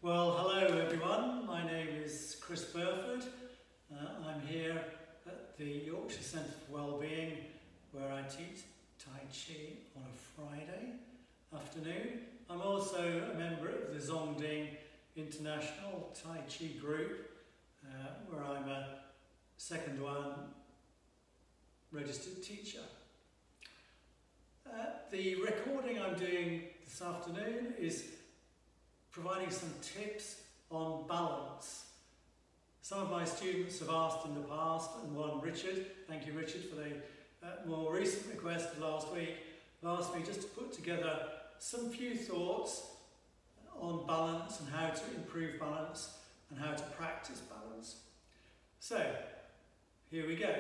Well, hello everyone. My name is Chris Burford. I'm here at the Yorkshire Centre for Wellbeing, where I teach Tai Chi on a Friday afternoon. I'm also a member of the Zongding International Tai Chi group, where I'm a second one registered teacher. The recording I'm doing this afternoon is providing some tips on balance. Some of my students have asked in the past, and one, Richard, thank you Richard for the more recent request of last week, asked me just to put together some few thoughts on balance and how to improve balance and how to practice balance. So, here we go.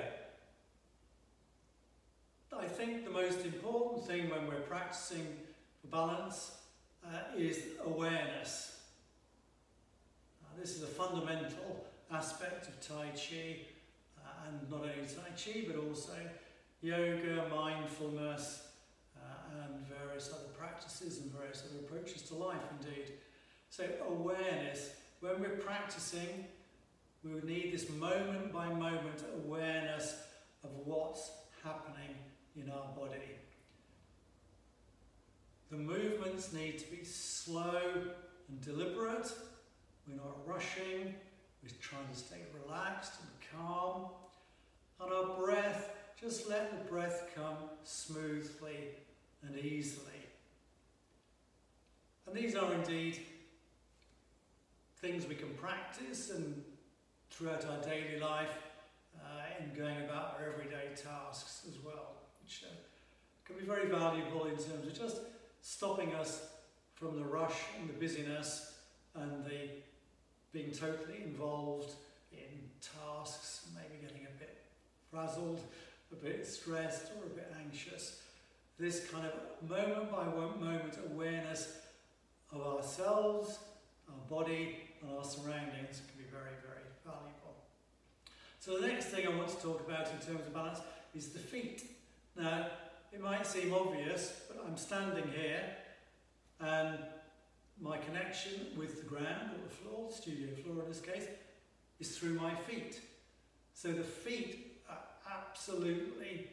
I think the most important thing when we're practicing for balance is awareness. This is a fundamental aspect of Tai Chi, and not only Tai Chi but also yoga, mindfulness, and various other practices and various other approaches to life indeed. So awareness, when we're practicing, we would need this moment by moment awareness of what's happening in our body. The movements need to be slow and deliberate. We're not rushing, we're trying to stay relaxed and calm. And our breath, just let the breath come smoothly and easily. And these are indeed things we can practice and throughout our daily life in going about our everyday tasks as well, which can be very valuable in terms of just stopping us from the rush and the busyness and the being totally involved in tasks, maybe getting a bit frazzled, a bit stressed or a bit anxious. This kind of moment by moment awareness of ourselves, our body and our surroundings can be very, very valuable. So the next thing I want to talk about in terms of balance is the feet. Now, it might seem obvious, but I'm standing here and my connection with the ground, or the floor, the studio floor in this case, is through my feet. So the feet are absolutely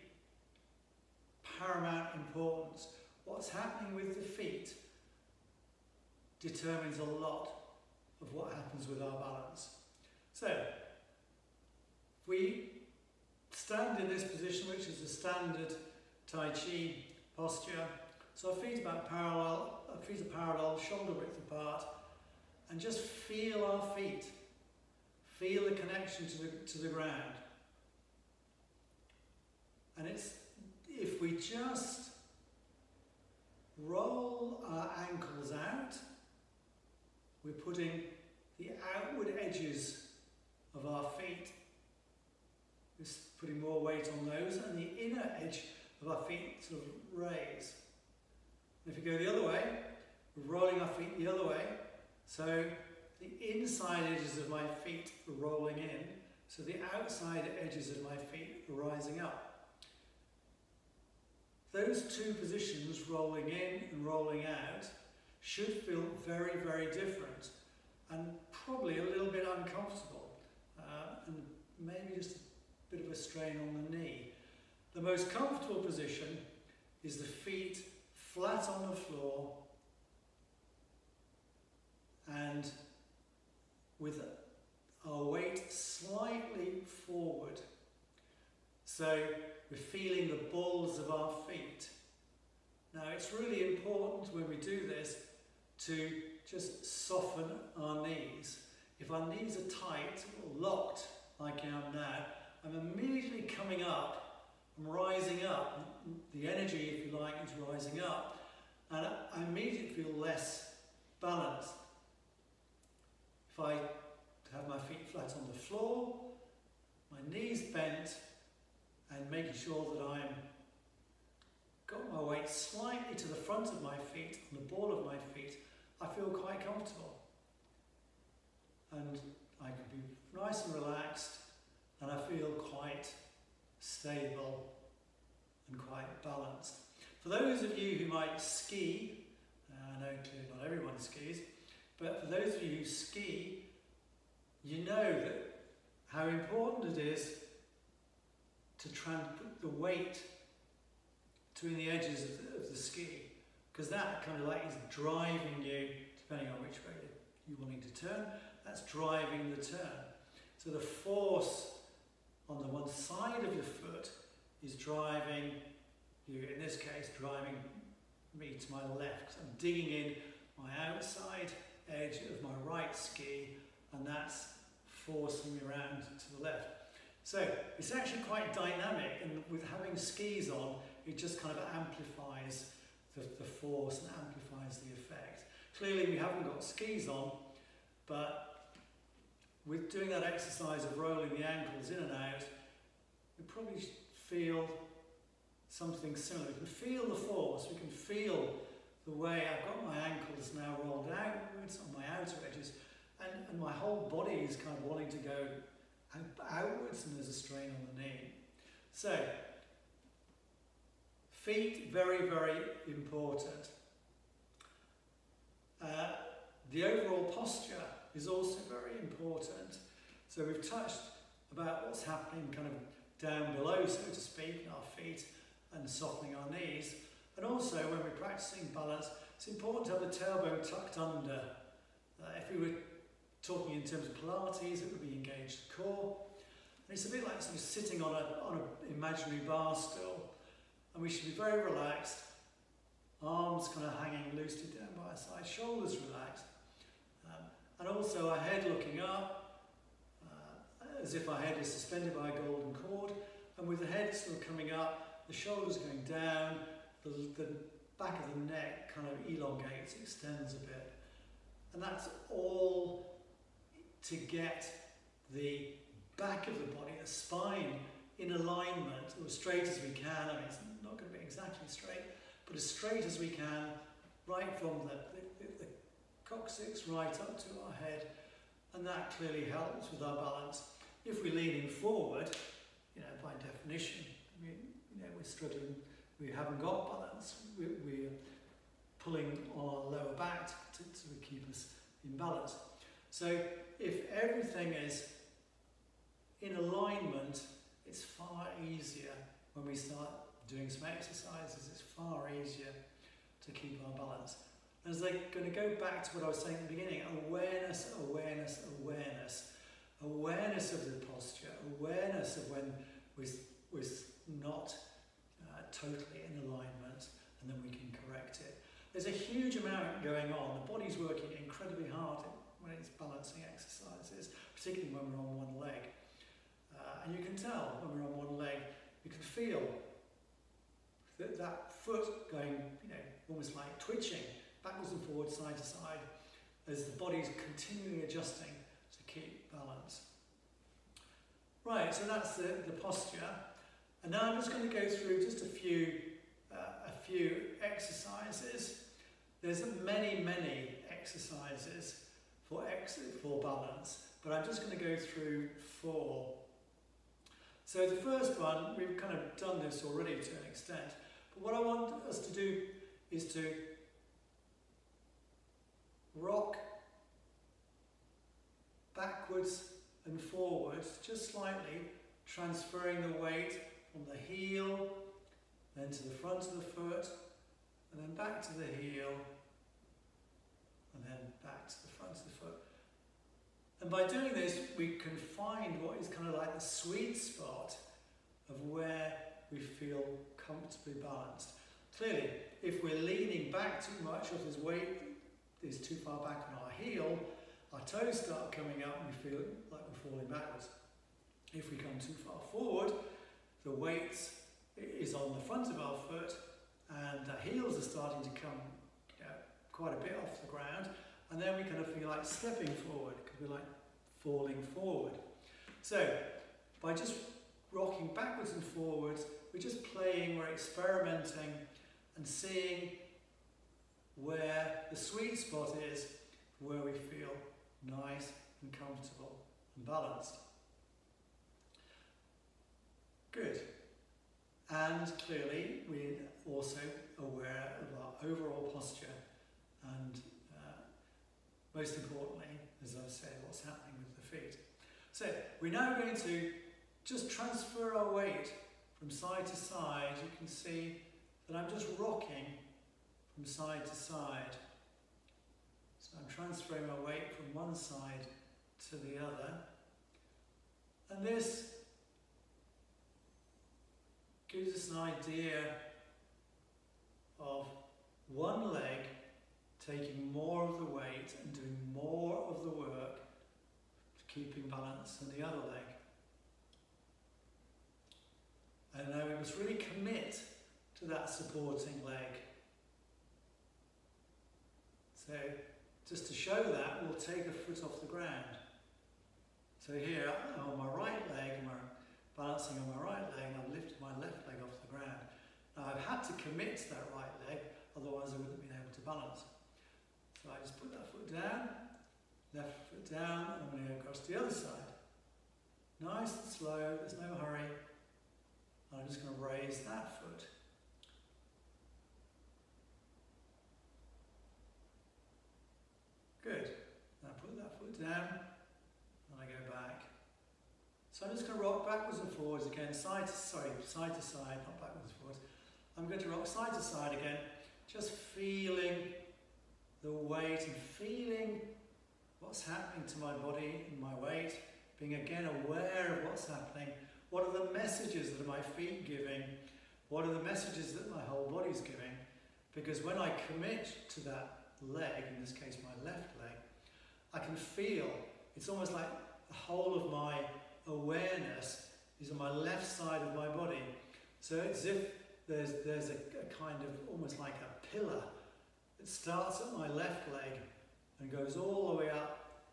paramount importance. What's happening with the feet determines a lot of what happens with our balance. So, if we stand in this position, which is the standard Tai Chi posture, so our feet are parallel, shoulder width apart, and just feel our feet. Feel the connection to the ground. And it's, if we just roll our ankles out, we're putting the outward edges of our feet, just putting more weight on those, and the inner edge of our feet sort of raise. And if you go the other way, we're rolling our feet the other way, so the inside edges of my feet are rolling in, so the outside edges of my feet are rising up. Those two positions, rolling in and rolling out, should feel very, very different and probably a little bit uncomfortable and maybe just a bit of a strain on the knee. The most comfortable position is the feet flat on the floor and with our weight slightly forward. So we're feeling the balls of our feet. Now it's really important when we do this to just soften our knees. If our knees are tight or locked like I am now, I'm immediately coming up, I'm rising up, the energy, if you like, is rising up, and I immediately feel less balanced. If I have my feet flat on the floor, my knees bent, and making sure that I'm got my weight slightly to the front of my feet, on the ball of my feet, I feel quite comfortable. And I can be nice and relaxed, and I feel quite stable and quite balanced. For those of you who might ski, I know clearly not everyone skis, But for those of you who ski, you know that how important it is to try and put the weight between the edges of the ski, because that kind of like is driving you, depending on which way you're wanting to turn, that's driving the turn. So the force on the one side of your foot is driving you, in this case, driving me to my left. So I'm digging in my outside edge of my right ski, and that's forcing me around to the left. So it's actually quite dynamic, and with having skis on, it just kind of amplifies the force and amplifies the effect. Clearly we haven't got skis on, but with doing that exercise of rolling the ankles in and out, we probably feel something similar. We can feel the force, we can feel the way I've got my ankles now rolled outwards on my outer edges, and my whole body is kind of wanting to go outwards, and there's a strain on the knee. So, feet, very, very important. The overall posture is also very important. So we've touched about what's happening kind of down below, so to speak, in our feet, and softening our knees. And also, when we're practicing balance, it's important to have the tailbone tucked under. If we were talking in terms of Pilates, it would be engaged core. And it's a bit like sort of sitting on an imaginary bar stool. And we should be very relaxed, arms kind of hanging loosely down by our side, shoulders relaxed. And also our head looking up, as if our head is suspended by a golden cord. And with the head sort of coming up, the shoulders going down, the back of the neck kind of elongates, extends a bit. And that's all to get the back of the body, the spine, in alignment, or as straight as we can. I mean, it's not going to be exactly straight, but as straight as we can, right from the coccyx right up to our head. And that clearly helps with our balance. If we're leaning forward, you know, by definition, we're struggling, we haven't got balance, we're pulling on our lower back to keep us in balance. So if everything is in alignment, it's far easier when we start doing some exercises, it's far easier to keep our balance. As they're going to go back to what I was saying at the beginning, awareness, awareness, awareness. Awareness of the posture, awareness of when we're not totally in alignment, and then we can correct it. There's a huge amount going on. The body's working incredibly hard when it's balancing exercises, particularly when we're on one leg. And you can tell when we're on one leg, you can feel that foot going, almost like twitching backwards and forwards, side to side, as the body's continually adjusting to keep balance. Right, so that's the posture. And now I'm just going to go through just a few exercises. There's many, many exercises for balance, but I'm just going to go through 4. So the first one, we've kind of done this already to an extent, but what I want us to do is to rock backwards and forwards, just slightly, transferring the weight from the heel, then to the front of the foot, and then back to the heel, and then back to the front of the foot. And by doing this, we can find what is kind of like the sweet spot of where we feel comfortably balanced. Clearly, if we're leaning back too much, or if there's weight is too far back on our heel, our toes start coming up and we feel like we're falling backwards. If we come too far forward, the weight is on the front of our foot and our heels are starting to come quite a bit off the ground, and then we kind of feel like stepping forward, because we're like falling forward. So by just rocking backwards and forwards, we're just playing, we're experimenting and seeing where the sweet spot is, where we feel nice and comfortable and balanced. Good. And clearly we're also aware of our overall posture, and most importantly, as I said, what's happening with the feet. So we're now going to just transfer our weight from side to side. You can see that I'm just rocking from side to side. So I'm transferring my weight from one side to the other. And this gives us an idea of one leg taking more of the weight and doing more of the work, keeping balance, than the other leg. And now we must really commit to that supporting leg. So, just to show that, we'll take a foot off the ground. So here, on my right leg, I'm balancing on my right leg, and I've lifted my left leg off the ground. Now I've had to commit to that right leg, otherwise I wouldn't have been able to balance. So I just put that foot down, left foot down, and I'm going to go across to the other side. Nice and slow, there's no hurry. And I'm just going to raise that foot. Good. Now put that foot down, and I go back. So I'm just going to rock backwards and forwards again, side to side, not backwards and forwards. I'm going to rock side to side again, just feeling the weight and feeling what's happening to my body and my weight, being again aware of what's happening. What are the messages that are my feet giving? What are the messages that my whole body's giving? Because when I commit to that leg, in this case my left leg, I can feel, it's almost like the whole of my awareness is on my left side of my body. So it's as if there's a kind of, almost like a pillar that starts at my left leg and goes all the way up,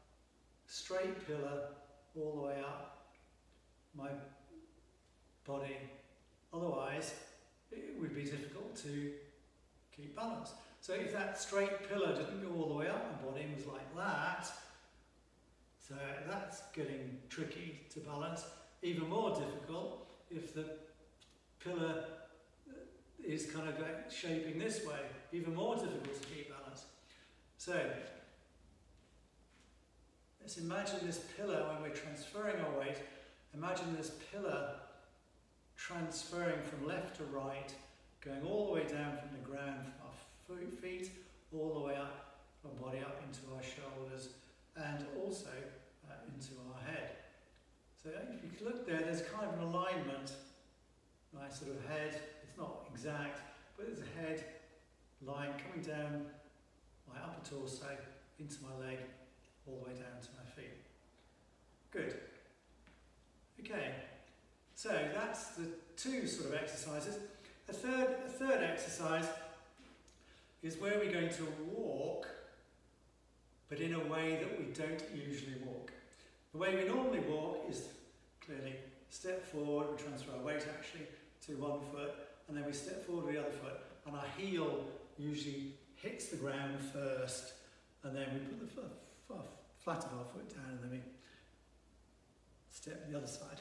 straight pillar, all the way up my body. Otherwise, it would be difficult to keep balance. So if that straight pillar didn't go all the way up my body and was like that, so that's getting tricky to balance. Even more difficult if the pillar is kind of shaping this way. Even more difficult to keep balance. So let's imagine this pillar when we're transferring our weight. Imagine this pillar transferring from left to right, going all the way down from the ground, from our feet, all the way up, our body up into our shoulders, and also into our head. So if you look there, there's kind of an alignment, my sort of head, it's not exact, but there's a head line coming down my upper torso, into my leg, all the way down to my feet. Good. Okay, so that's the two sort of exercises. A third exercise is where we're going to walk, but in a way that we don't usually walk. The way we normally walk is clearly step forward, we transfer our weight actually to one foot, and then we step forward with the other foot, and our heel usually hits the ground first, and then we put the flat of our foot down, and then we step the other side.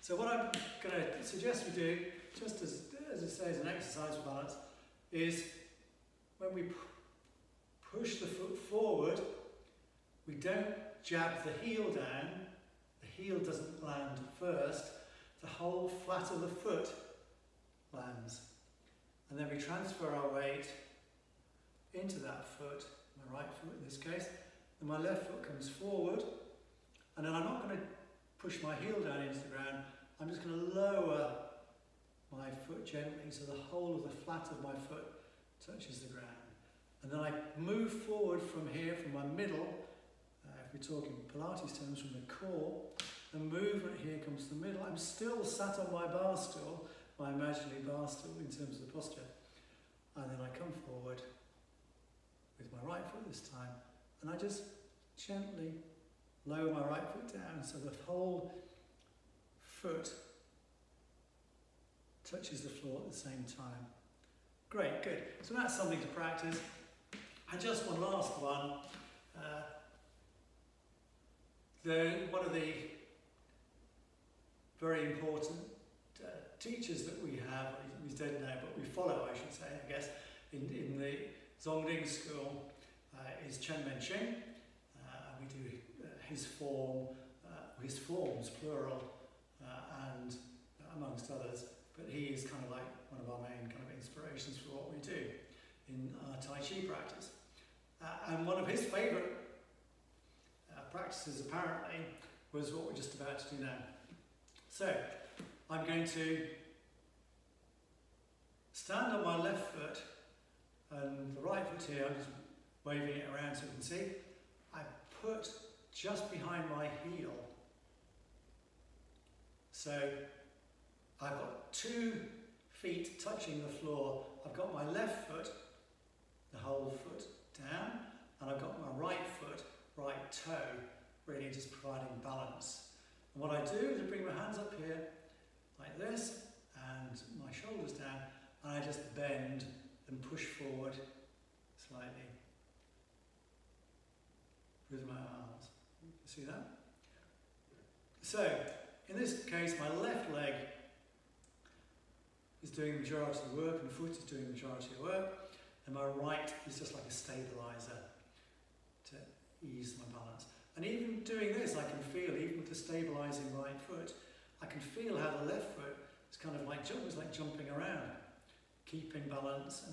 So what I'm going to suggest we do, just as it says, an exercise for balance, is when we push the foot forward, we don't jab the heel down, the heel doesn't land first, the whole flat of the foot lands. And then we transfer our weight into that foot, my right foot in this case, and my left foot comes forward, and then I'm not going to push my heel down into the ground, I'm just going to lower my foot gently so the whole of the flat of my foot touches the ground. And then I move forward from here, from my middle, if we're talking Pilates terms, from the core, the movement here comes to the middle. I'm still sat on my bar stool, my imaginary bar stool in terms of the posture. And then I come forward with my right foot this time, and I just gently lower my right foot down so the whole foot touches the floor at the same time. Great, good. So that's something to practice. And just one last one. One of the very important teachers that we have, he's dead now, but we follow, I should say, I guess, in the Zongding school is Chen Menqing. we do his form, his forms, plural, and amongst others. But he is kind of like one of our main kind of inspirations for what we do in our Tai Chi practice. And one of his favourite practices apparently was what we're just about to do now. So I'm going to stand on my left foot and the right foot here, I'm just waving it around so you can see. I put just behind my heel. So I've got 2 feet touching the floor. I've got my left foot, the whole foot down, and I've got my right foot, right toe, really just providing balance. And what I do is I bring my hands up here like this and my shoulders down, and I just bend and push forward slightly with my arms. See that? So, in this case, my left leg is doing the majority of the work and the foot is doing the majority of the work, and my right is just like a stabiliser to ease my balance. And even doing this, I can feel, even with the stabilising right foot, I can feel how the left foot is kind of like, almost like jumping around, keeping balance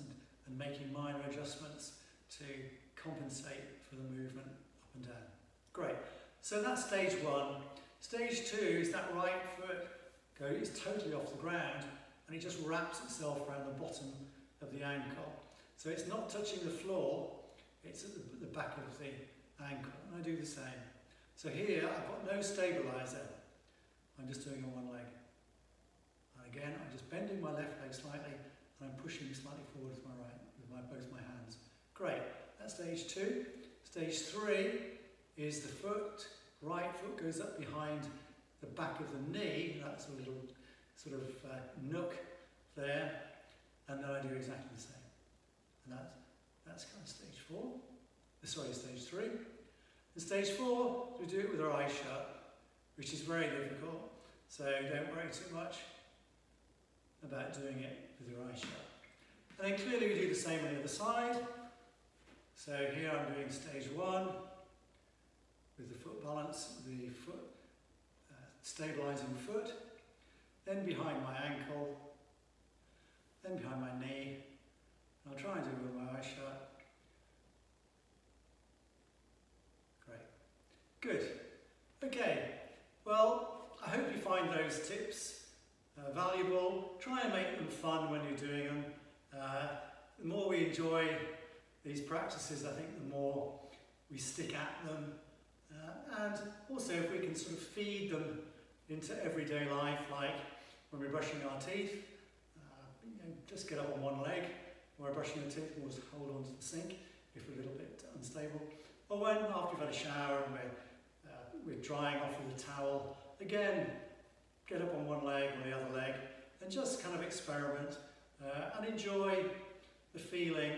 and making minor adjustments to compensate for the movement up and down. Great. So that's stage 1. Stage 2 is that right foot is totally off the ground and it just wraps itself around the bottom of the ankle. So it's not touching the floor, it's at the back of the ankle. And I do the same. So here I've got no stabiliser. I'm just doing on one leg. And again, I'm just bending my left leg slightly and I'm pushing slightly forward with my right, with both my hands. Great. That's stage 2. Stage 3 is the foot, right foot goes up behind the back of the knee. That's a little sort of nook there. And then I do exactly the same. And that's kind of stage 4. Sorry, stage 3. And stage 4, we do it with our eyes shut, which is very difficult. So don't worry too much about doing it with your eyes shut. And then clearly we do the same on the other side. So here I'm doing stage 1 with the foot balance, the foot stabilising foot, then behind my ankle, then behind my knee. And I'll try and do it with my eyes shut. Great. Good. Okay. Well, I hope you find those tips valuable. Try and make them fun when you're doing them. The more we enjoy these practices, I think the more we stick at them. And also if we can sort of feed them into everyday life, like when we're brushing our teeth, just get up on one leg. When we're brushing our teeth, we'll just hold on to the sink if we're a little bit unstable. Or when after you've had a shower and we're drying off with a towel, again, get up on one leg or the other leg and just kind of experiment and enjoy the feeling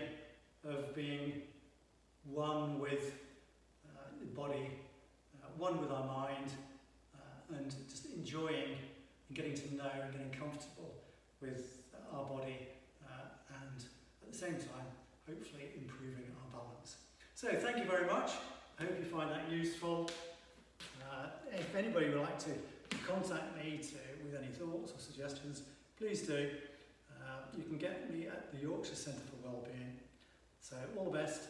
of being one with the body, one with our mind, and just enjoying and getting to know and getting comfortable with our body and at the same time hopefully improving our balance. So thank you very much. I hope you find that useful. If anybody would like to contact me with any thoughts or suggestions, please do. You can get me at the Yorkshire Centre for Wellbeing. So all the best.